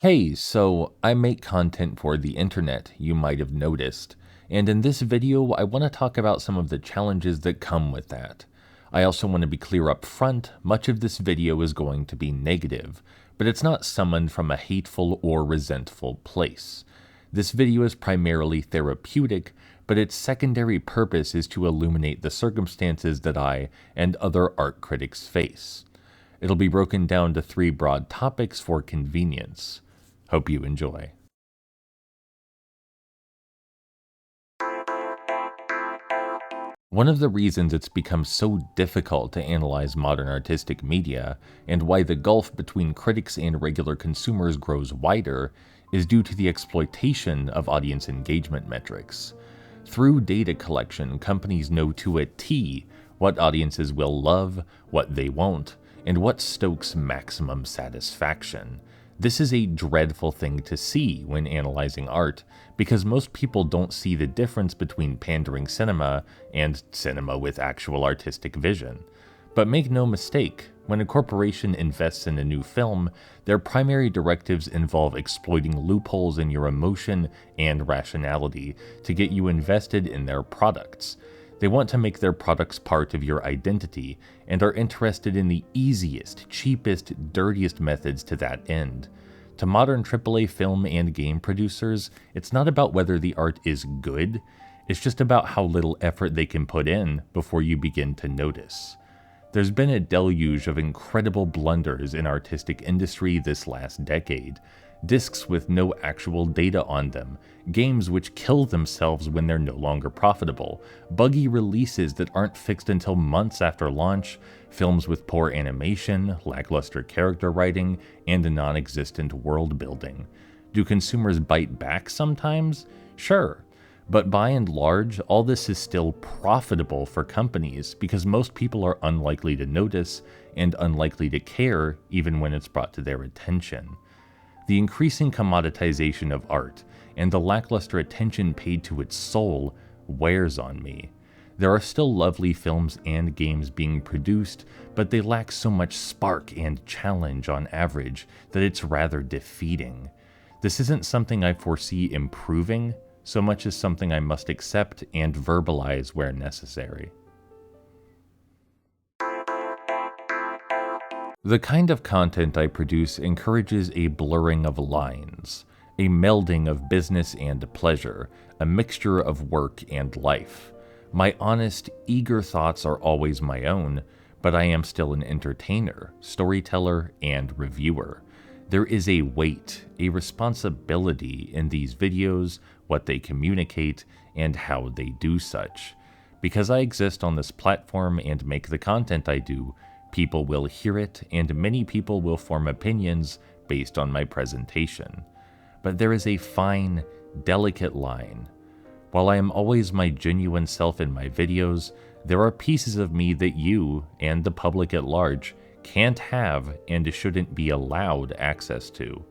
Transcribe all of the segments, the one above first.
Hey, so I make content for the internet, you might have noticed, and in this video I want to talk about some of the challenges that come with that. I also want to be clear up front, much of this video is going to be negative, but it's not summoned from a hateful or resentful place. This video is primarily therapeutic, but its secondary purpose is to illuminate the circumstances that I and other art critics face. It'll be broken down to 3 broad topics for convenience. Hope you enjoy. One of the reasons it's become so difficult to analyze modern artistic media, and why the gulf between critics and regular consumers grows wider, is due to the exploitation of audience engagement metrics. Through data collection, companies know to a T what audiences will love, what they won't, and what stokes maximum satisfaction. This is a dreadful thing to see when analyzing art, because most people don't see the difference between pandering cinema and cinema with actual artistic vision. But make no mistake, when a corporation invests in a new film, their primary directives involve exploiting loopholes in your emotion and rationality to get you invested in their products. They want to make their products part of your identity and are interested in the easiest, cheapest, dirtiest methods to that end. To modern AAA film and game producers, it's not about whether the art is good, it's just about how little effort they can put in before you begin to notice. There's been a deluge of incredible blunders in artistic industry this last decade. Discs with no actual data on them, games which kill themselves when they're no longer profitable, buggy releases that aren't fixed until months after launch, films with poor animation, lackluster character writing, and a non-existent world building. Do consumers bite back sometimes? Sure. But by and large, all this is still profitable for companies because most people are unlikely to notice and unlikely to care even when it's brought to their attention. The increasing commoditization of art and the lackluster attention paid to its soul wears on me. There are still lovely films and games being produced, but they lack so much spark and challenge on average that it's rather defeating. This isn't something I foresee improving, so much as something I must accept and verbalize where necessary. The kind of content I produce encourages a blurring of lines, a melding of business and pleasure, a mixture of work and life. My honest, eager thoughts are always my own, but I am still an entertainer, storyteller, and reviewer. There is a weight, a responsibility in these videos, what they communicate, and how they do such. Because I exist on this platform and make the content I do, people will hear it, and many people will form opinions based on my presentation. But there is a fine, delicate line. While I am always my genuine self in my videos, there are pieces of me that you, and the public at large, can't have and shouldn't be allowed access to.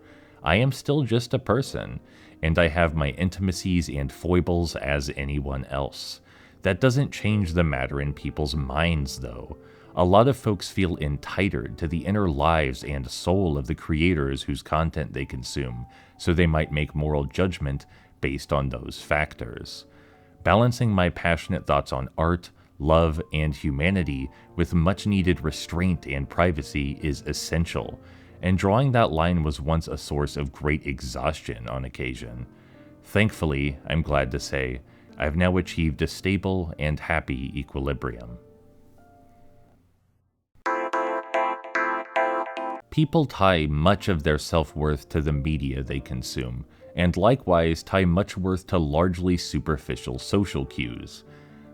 I am still just a person, and I have my intimacies and foibles as anyone else. That doesn't change the matter in people's minds, though. A lot of folks feel entitled to the inner lives and soul of the creators whose content they consume, so they might make moral judgment based on those factors. Balancing my passionate thoughts on art, love, and humanity with much-needed restraint and privacy is essential, and drawing that line was once a source of great exhaustion on occasion. Thankfully, I'm glad to say, I've now achieved a stable and happy equilibrium. People tie much of their self-worth to the media they consume, and likewise tie much worth to largely superficial social cues.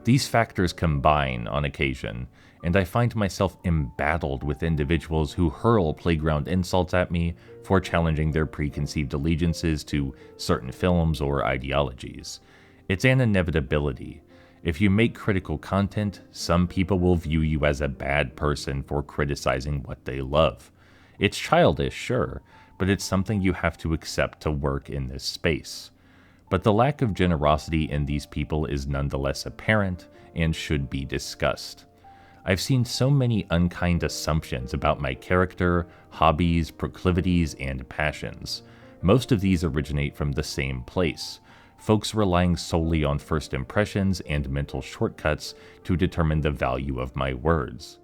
These factors combine on occasion, and I find myself embattled with individuals who hurl playground insults at me for challenging their preconceived allegiances to certain films or ideologies. It's an inevitability. If you make critical content, some people will view you as a bad person for criticizing what they love. It's childish, sure, but it's something you have to accept to work in this space. But the lack of generosity in these people is nonetheless apparent and should be discussed. I've seen so many unkind assumptions about my character, hobbies, proclivities, and passions. Most of these originate from the same place: folks relying solely on first impressions and mental shortcuts to determine the value of my words.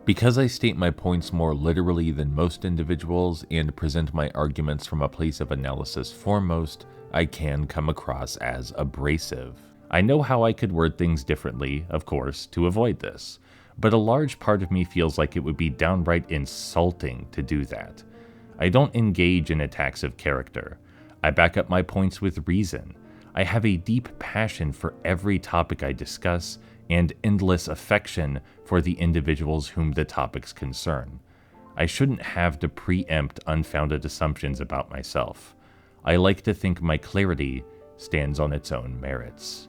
Because I state my points more literally than most individuals and present my arguments from a place of analysis foremost, I can come across as abrasive. I know how I could word things differently, of course, to avoid this, but a large part of me feels like it would be downright insulting to do that. I don't engage in attacks of character. I back up my points with reason. I have a deep passion for every topic I discuss and endless affection for the individuals whom the topics concern. I shouldn't have to preempt unfounded assumptions about myself. I like to think my clarity stands on its own merits.